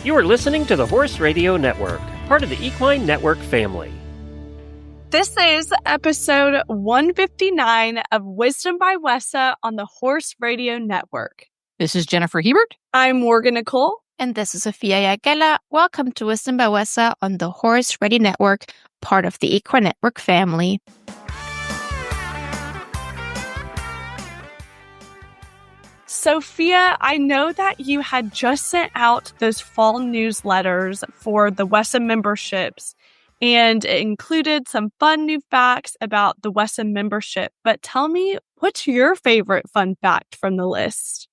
You are listening to the Horse Radio Network, part of the Equine Network family. This is episode 159 of Wisdom by WESA on the Horse Radio Network. This is Jennifer Hebert. I'm Morgan Nicole. And this is Sophia Yagela. Welcome to Wisdom by WESA on the Horse Radio Network, part of the Equine Network family. Sophia, I know that you had just sent out those fall newsletters for the WESA memberships, and it included some fun new facts about the WESA membership. But tell me, what's your favorite fun fact from the list?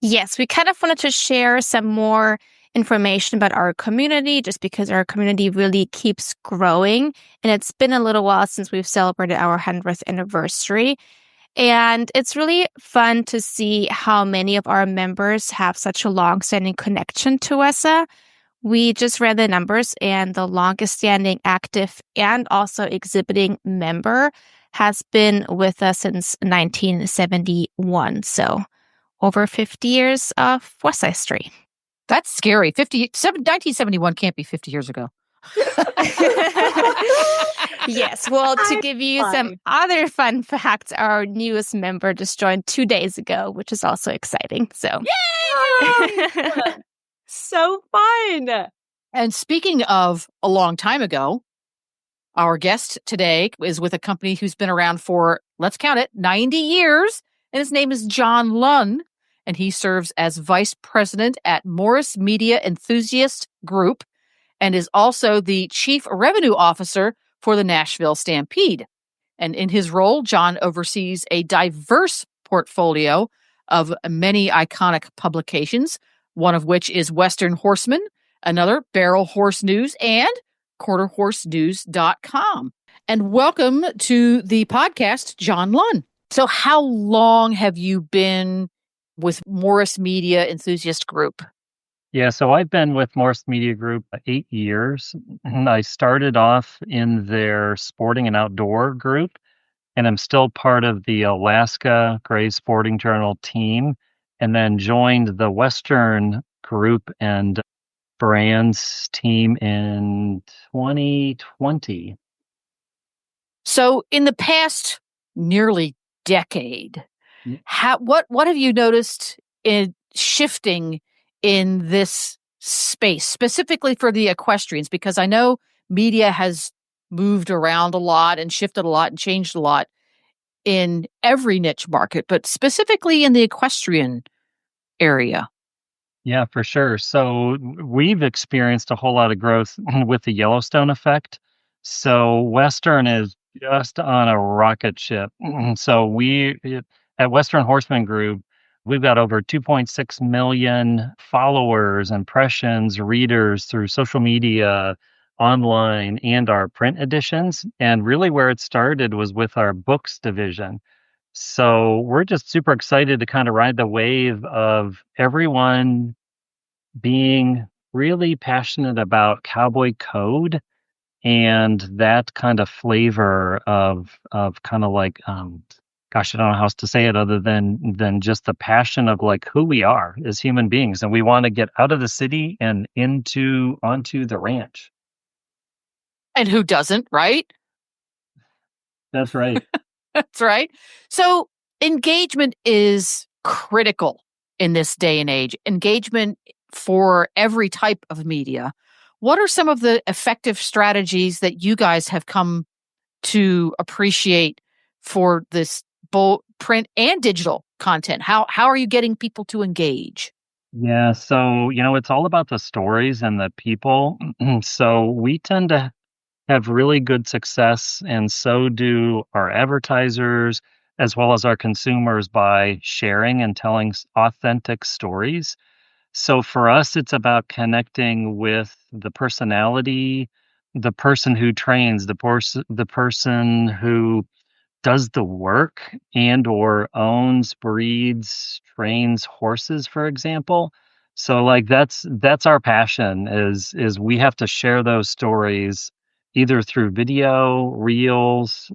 Yes, we kind of wanted to share some more information about our community, just because our community really keeps growing. And it's been a little while since we've celebrated our 100th anniversary. And it's really fun to see how many of our members have such a long-standing connection to WESA. We just ran the numbers, and the longest-standing active and also exhibiting member has been with us since 1971. So over 50 years of WESA history. That's scary. 1971 can't be 50 years ago. Yes, well, to give you some other fun facts, our newest member just joined 2 days ago, which is also exciting. So, yay! So fun. And speaking of a long time ago, our guest today is with a company who's been around for, let's count it, 90 years. And his name is John Lunn. And he serves as vice president at Morris Media Enthusiast Group and is also the chief revenue officer for the Nashville Stampede. And in his role, John oversees a diverse portfolio of many iconic publications, one of which is Western Horseman, another Barrel Horse News, and quarterhorsenews.com. And welcome to the podcast, John Lunn. So how long have you been with Morris Media Enthusiast Group? Yeah, so I've been with Morris Media Group 8 years. I started off in their sporting and outdoor group, and I'm still part of the Alaska Gray Sporting Journal team, and then joined the Western group and brands team in 2020. So in the past nearly decade, what have you noticed in shifting in this space, specifically for the equestrians? Because I know media has moved around a lot and shifted a lot and changed a lot in every niche market, but specifically in the equestrian area. Yeah, for sure. So we've experienced a whole lot of growth with the Yellowstone effect. So Western is just on a rocket ship. So at Western Horseman Group, we've got over 2.6 million followers, impressions, readers through social media, online, and our print editions. And really where it started was with our books division. So we're just super excited to kind of ride the wave of everyone being really passionate about cowboy code and that kind of flavor of kind of like, gosh, I don't know how else to say it other than just the passion of like who we are as human beings. And we want to get out of the city and onto the ranch. And who doesn't, right? That's right. That's right. So engagement is critical in this day and age. Engagement for every type of media. What are some of the effective strategies that you guys have come to appreciate for this both print and digital content? How are you getting people to engage? Yeah, so, it's all about the stories and the people. So we tend to have really good success, and so do our advertisers as well as our consumers by sharing and telling authentic stories. So for us, it's about connecting with the personality, the person who trains, the person who does the work and or owns, breeds, trains horses, for example. So like that's our passion is we have to share those stories either through video, reels,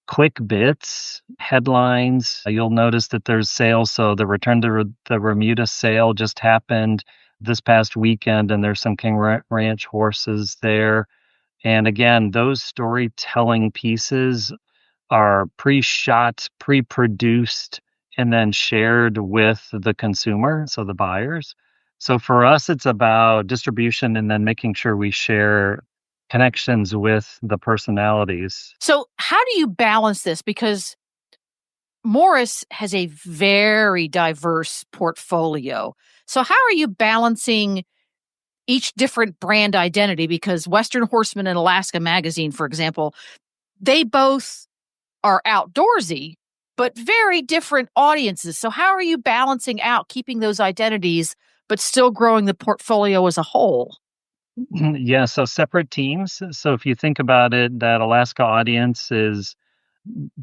quick bits, headlines. You'll notice that there's sales. So the return to the Bermuda sale just happened. this past weekend, and there's some Ranch horses there. And again, those storytelling pieces are pre-shot, pre-produced, and then shared with the consumer, so the buyers. So for us, it's about distribution and then making sure we share connections with the personalities. So how do you balance this? Because Morris has a very diverse portfolio. So how are you balancing each different brand identity? Because Western Horseman and Alaska Magazine, for example, they both are outdoorsy, but very different audiences. So how are you balancing out keeping those identities, but still growing the portfolio as a whole? Yeah, so separate teams. So if you think about it, that Alaska audience is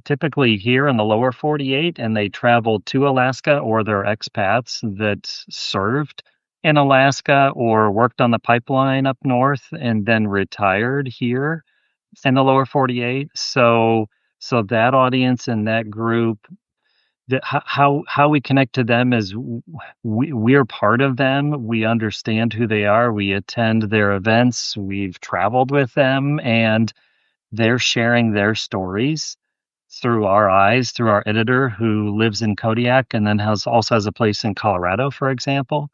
typically here in the lower 48, and they travel to Alaska, or they're expats that served in Alaska or worked on the pipeline up north and then retired here in the lower 48. So that audience and that group, how we connect to them is we're part of them. We understand who they are. We attend their events. We've traveled with them, and they're sharing their stories through our eyes, through our editor who lives in Kodiak and then also has a place in Colorado, for example.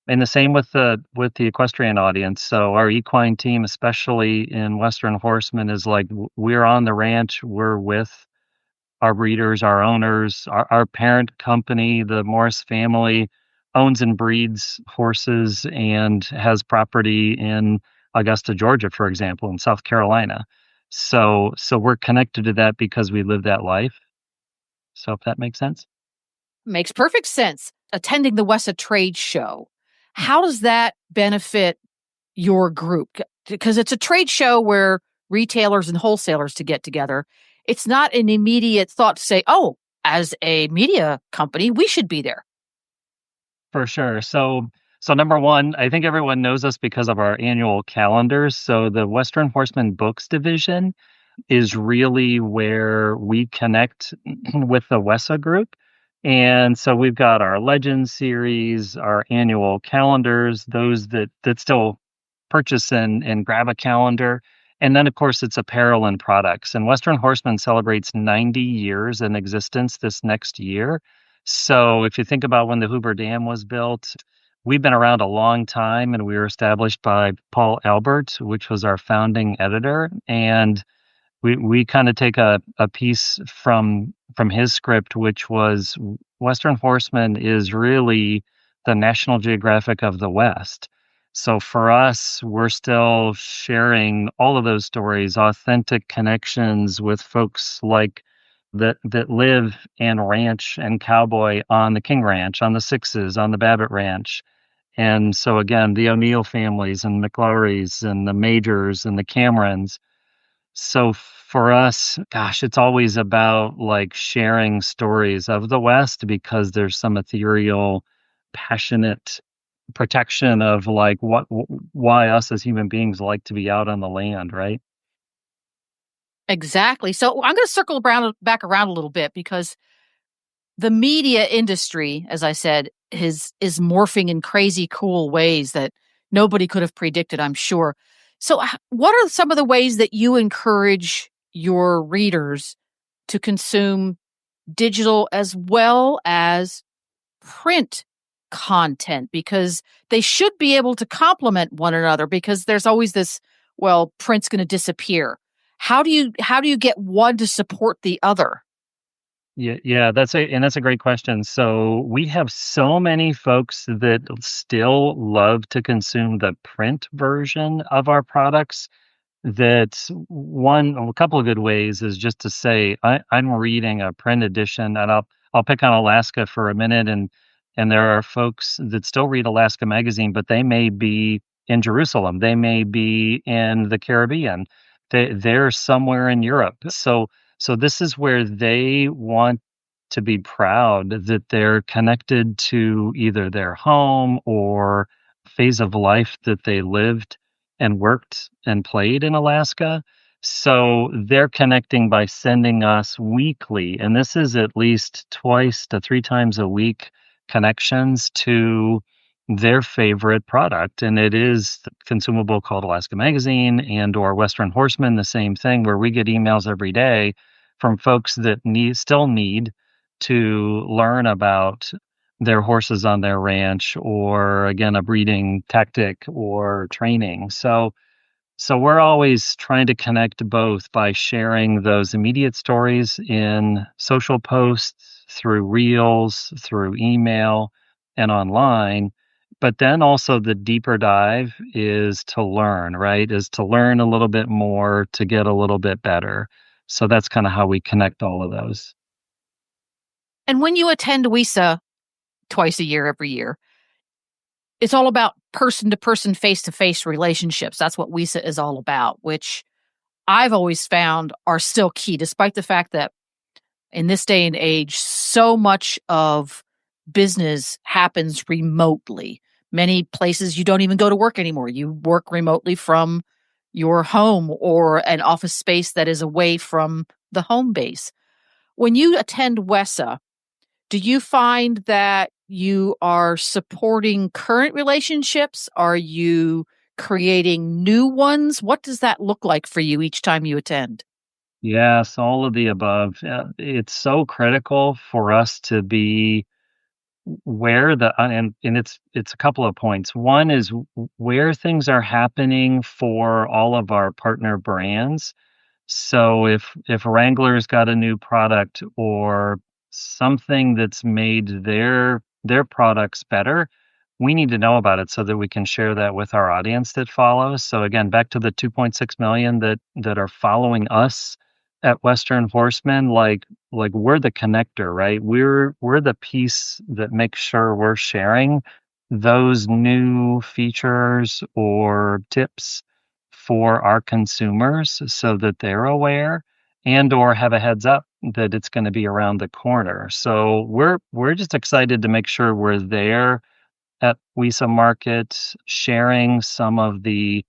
And the same with the equestrian audience. So our equine team, especially in Western Horseman, is like, we're on the ranch. We're with our breeders, our owners, our parent company, the Morris family, owns and breeds horses and has property in Augusta, Georgia, for example, in South Carolina. So we're connected to that because we live that life. So if that makes sense. Makes perfect sense. Attending the WESA Trade Show, how does that benefit your group? Because it's a trade show where retailers and wholesalers to get together. It's not an immediate thought to say, oh, as a media company, we should be there. For sure. So number one, I think everyone knows us because of our annual calendars. So the Western Horseman Books division is really where we connect with the WESA group. And so we've got our Legend series, our annual calendars, those that still purchase and grab a calendar. And then, of course, it's apparel and products. And Western Horseman celebrates 90 years in existence this next year. So if you think about when the Hoover Dam was built, we've been around a long time, and we were established by Paul Albert, which was our founding editor. And we kind of take a piece from his script, which was Western Horseman is really the National Geographic of the West. So for us, we're still sharing all of those stories, authentic connections with folks like that live and ranch and cowboy on the King Ranch, on the Sixes, on the Babbitt Ranch. And so again, the O'Neill families and McLaurys and the Majors and the Camerons. So for us, gosh, it's always about like sharing stories of the West, because there's some ethereal, passionate protection of like why us as human beings like to be out on the land, right? Exactly. So I'm going to circle back around a little bit, because the media industry, as I said, is morphing in crazy cool ways that nobody could have predicted, I'm sure. So what are some of the ways that you encourage your readers to consume digital as well as print content? Because they should be able to complement one another, because there's always this, well, print's going to disappear. How do you get one to support the other? Yeah, that's a great question. So we have so many folks that still love to consume the print version of our products, that a couple of good ways is just to say, I'm reading a print edition, and I'll pick on Alaska for a minute, and there are folks that still read Alaska Magazine, but they may be in Jerusalem, they may be in the Caribbean, they're somewhere in Europe. So this is where they want to be proud that they're connected to either their home or phase of life that they lived and worked and played in Alaska. So they're connecting by sending us weekly, and this is at least twice to three times a week, connections to their favorite product, and it is the consumable called Alaska Magazine and or Western Horseman, the same thing, where we get emails every day from folks that still need to learn about their horses on their ranch, or again, a breeding tactic or training. So we're always trying to connect both by sharing those immediate stories in social posts, through reels, through email, and online. But then also the deeper dive is to learn, right? Is to learn a little bit more to get a little bit better. So that's kind of how we connect all of those. And when you attend WESA twice a year, every year, it's all about person to person, face to face relationships. That's what WESA is all about, which I've always found are still key, despite the fact that in this day and age, so much of business happens remotely. Many places you don't even go to work anymore. You work remotely from your home or an office space that is away from the home base. When you attend WESA, do you find that you are supporting current relationships? Are you creating new ones? What does that look like for you each time you attend? Yes, all of the above. It's so critical for us to be where and it's a couple of points. One is where things are happening for all of our partner brands. So if Wrangler's got a new product or something that's made their products better, we need to know about it so that we can share that with our audience that follows. So again, back to the 2.6 million that are following us at Western Horseman, like we're the connector, right? We're the piece that makes sure we're sharing those new features or tips for our consumers so that they're aware and or have a heads up that it's going to be around the corner. So we're just excited to make sure we're there at WESA Market, sharing some of the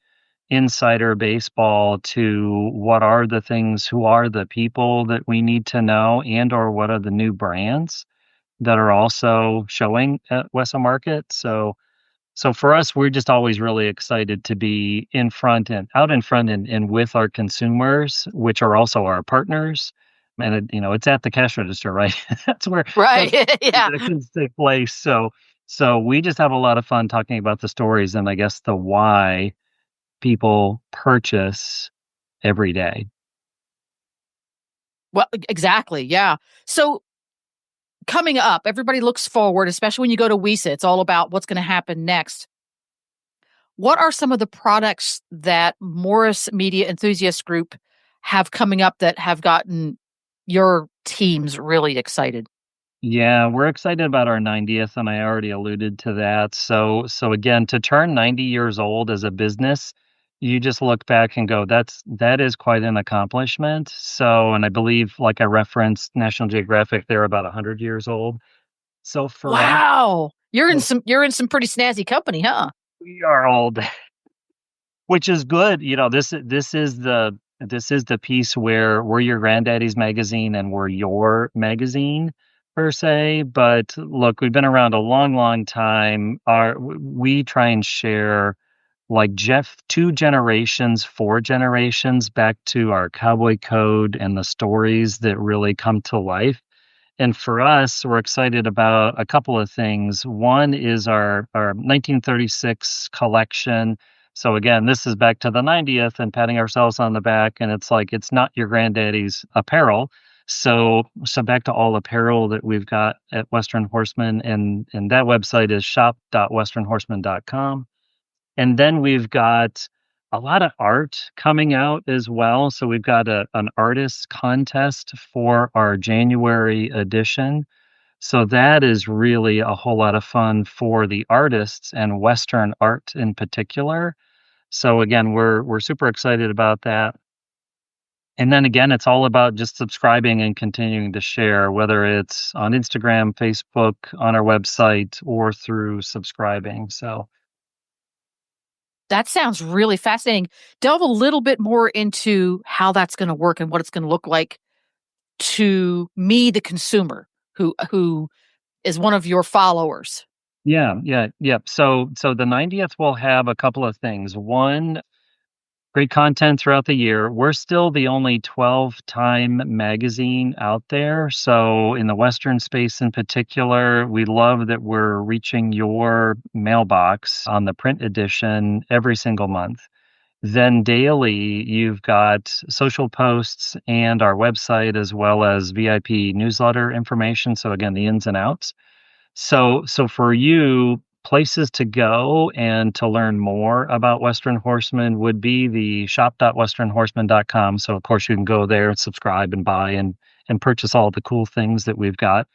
insider baseball to what are the things, who are the people that we need to know, and or what are the new brands that are also showing at WESA Market. So for us, we're just always really excited to be out in front and with our consumers, which are also our partners. And it's at the cash register, right? That's where Right. Yeah. the actions take place. So we just have a lot of fun talking about the stories and I guess the why people purchase every day. Well, exactly. Yeah. So coming up, everybody looks forward, especially when you go to WESA. It's all about what's going to happen next. What are some of the products that Morris Media Enthusiast Group have coming up that have gotten your teams really excited? Yeah, we're excited about our 90th, and I already alluded to that. So again, to turn 90 years old as a business, you just look back and go, that is quite an accomplishment. So, and I believe, like I referenced National Geographic, they're about 100 years old. So for us, Wow. You're in some pretty snazzy company, huh? we are old, which is good. This is the piece where we're your granddaddy's magazine and we're your magazine per se. But look, we've been around a long, long time. We try and share like Jeff, 2 generations, 4 generations back to our cowboy code and the stories that really come to life. And for us, we're excited about a couple of things. One is our 1936 collection. So again, this is back to the 90th and patting ourselves on the back. And it's like, it's not your granddaddy's apparel. So back to all apparel that we've got at Western Horseman. And that website is shop.westernhorseman.com. And then we've got a lot of art coming out as well. So we've got an artist contest for our January edition. So that is really a whole lot of fun for the artists and Western art in particular. So again, we're super excited about that. And then again, it's all about just subscribing and continuing to share, whether it's on Instagram, Facebook, on our website, or through subscribing. So That sounds really fascinating. Delve a little bit more into how that's going to work and what it's going to look like to me, the consumer, who is one of your followers. Yeah. So the 90th will have a couple of things. One, great content throughout the year. We're still the only 12-time magazine out there. So in the Western space in particular, we love that we're reaching your mailbox on the print edition every single month. Then daily, you've got social posts and our website as well as VIP newsletter information. So again, the ins and outs. So for you, places to go and to learn more about Western Horseman would be the shop.westernhorseman.com. So of course you can go there and subscribe and buy and purchase all the cool things that we've got,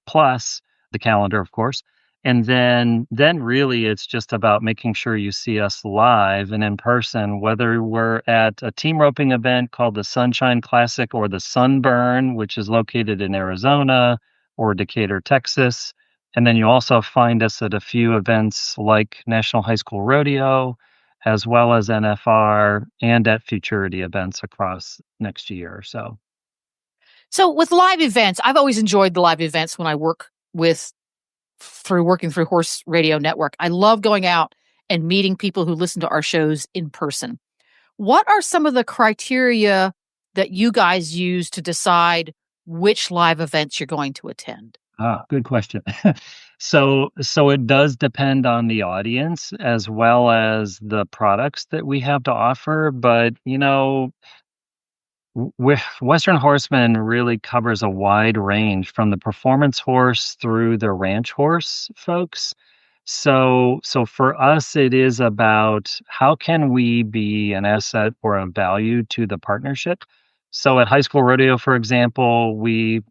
plus the calendar, of course. And then really it's just about making sure you see us live and in person, whether we're at a team roping event called the Sunshine Classic or the Sunburn, which is located in Arizona, or Decatur, Texas. And then you also find us at a few events like National High School Rodeo, as well as NFR and at Futurity events across next year or so. So with live events, I've always enjoyed the live events when I working through Horse Radio Network. I love going out and meeting people who listen to our shows in person. What are some of the criteria that you guys use to decide which live events you're going to attend? Good question. So it does depend on the audience as well as the products that we have to offer. But, with Western Horseman really covers a wide range from the performance horse through the ranch horse folks. So for us, it is about how can we be an asset or a value to the partnership. So at High School Rodeo, for example, we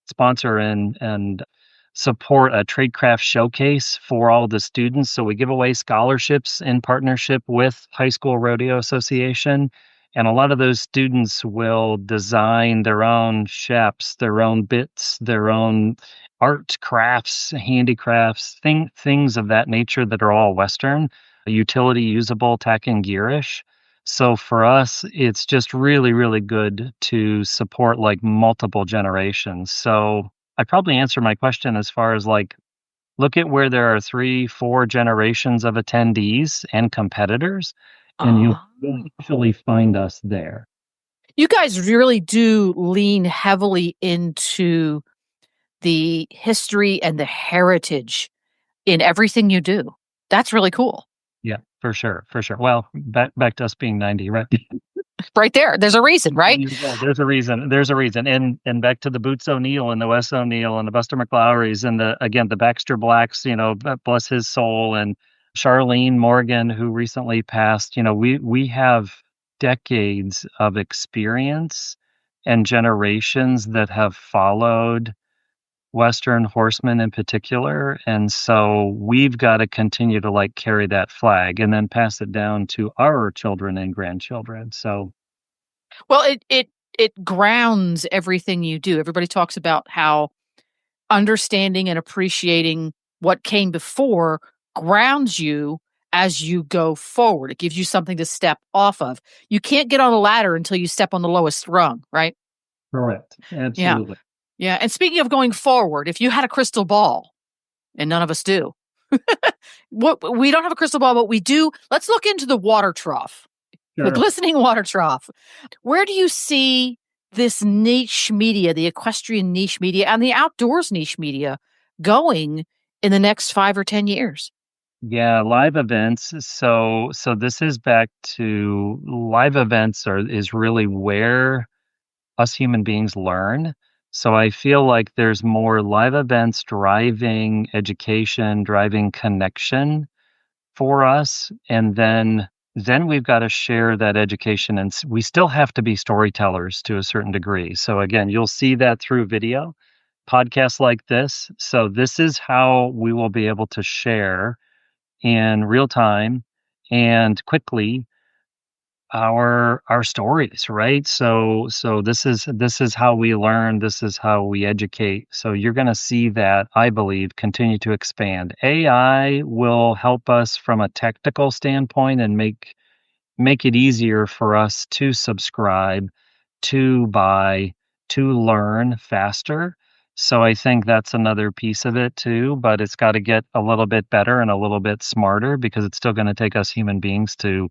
sponsor and support a tradecraft showcase for all the students. So we give away scholarships in partnership with High School Rodeo Association. And a lot of those students will design their own sheps, their own bits, their own art crafts, handicrafts, things of that nature that are all Western, utility usable, tack and gearish. So for us, it's just really, really good to support like multiple generations. So I probably answer my question as far as like, look at where there are 3-4 generations of attendees and competitors, and you'll actually find us there. You guys really do lean heavily into the history and the heritage in everything you do. That's really cool. Yeah, for sure. Well, back to us being 90, right? Right there. There's a reason, right? Yeah, there's a reason. And back to the Boots O'Neill and the Wes O'Neill and the Buster McLaury's and the Baxter Blacks, bless his soul, and Charlene Morgan, who recently passed. We have decades of experience and generations that have followed Western horsemen in particular. And so we've got to continue to like carry that flag and then pass it down to our children and grandchildren. So, well, it grounds everything you do. Everybody talks about how understanding and appreciating what came before grounds you as you go forward. It gives you something to step off of. You can't get on a ladder until you step on the lowest rung, right? Correct. Absolutely. Yeah. And speaking of going forward, if you had a crystal ball, and none of us do, we don't have a crystal ball, but we do. Let's look into the water trough, the glistening water trough. Where do you see this niche media, the equestrian niche media and the outdoors niche media going in the next 5 or 10 years? Yeah, live events. So this is back to live events is really where us human beings learn. So I feel like there's more live events driving education, driving connection for us. And then we've got to share that education, and we still have to be storytellers to a certain degree. So again, you'll see that through video, podcasts like this. So this is how we will be able to share in real time and quickly our stories, right? So this is how we learn, this is how we educate. So you're going to see that, I believe, continue to expand. AI will help us from a technical standpoint and make it easier for us to subscribe, to buy, to learn faster. So I think that's another piece of it too, but it's got to get a little bit better and a little bit smarter because it's still going to take us human beings to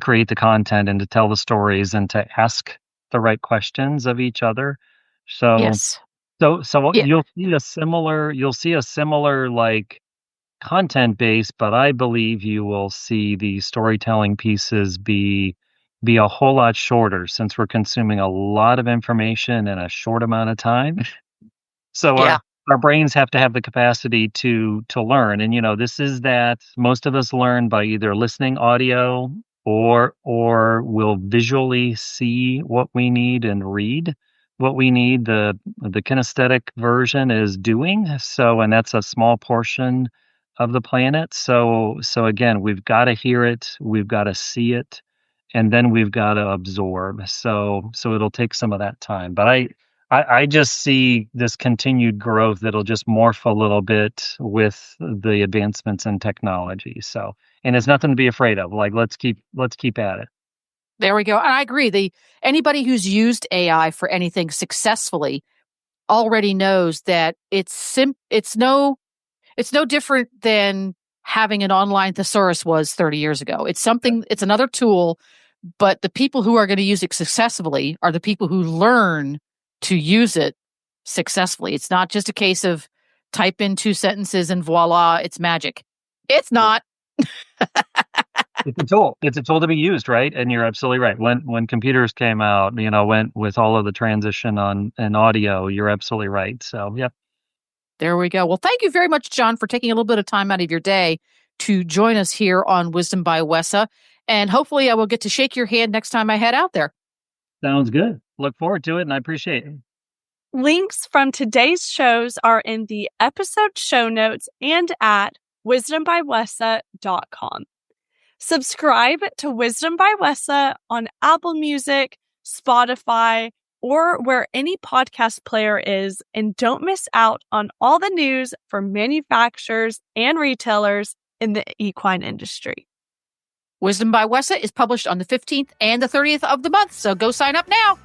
create the content and to tell the stories and to ask the right questions of each other. So Yes. so Yeah. you'll see a similar like content base, but I believe you will see the storytelling pieces be a whole lot shorter since we're consuming a lot of information in a short amount of time. So Yeah. our brains have to have the capacity to learn. And this is that most of us learn by either listening audio or we'll visually see what we need and read what we need. The kinesthetic version is doing so, and that's a small portion of the planet. So again, we've got to hear it, we've got to see it, and then we've got to absorb. So it'll take some of that time. But I just see this continued growth that'll just morph a little bit with the advancements in technology. So, and it's nothing to be afraid of. Like, let's keep at it. There we go. And I agree. Anybody who's used AI for anything successfully already knows that it's no different than having an online thesaurus was 30 years ago. It's another tool, but the people who are going to use it successfully are the people who learn to use it successfully. It's not just a case of type in 2 sentences and voila, it's magic. It's not. It's a tool. It's a tool to be used, right? And you're absolutely right. When computers came out, went with all of the transition on and audio, you're absolutely right. So, yeah. There we go. Well, thank you very much, John, for taking a little bit of time out of your day to join us here on Wisdom by WESA. And hopefully I will get to shake your hand next time I head out there. Sounds good. Look forward to it, and I appreciate it. Links from today's shows are in the episode show notes and at wisdombywesa.com. Subscribe to Wisdom by WESA on Apple Music, Spotify, or where any podcast player is, and don't miss out on all the news for manufacturers and retailers in the equine industry. Wisdom by WESA is published on the 15th and the 30th of the month, so go sign up now.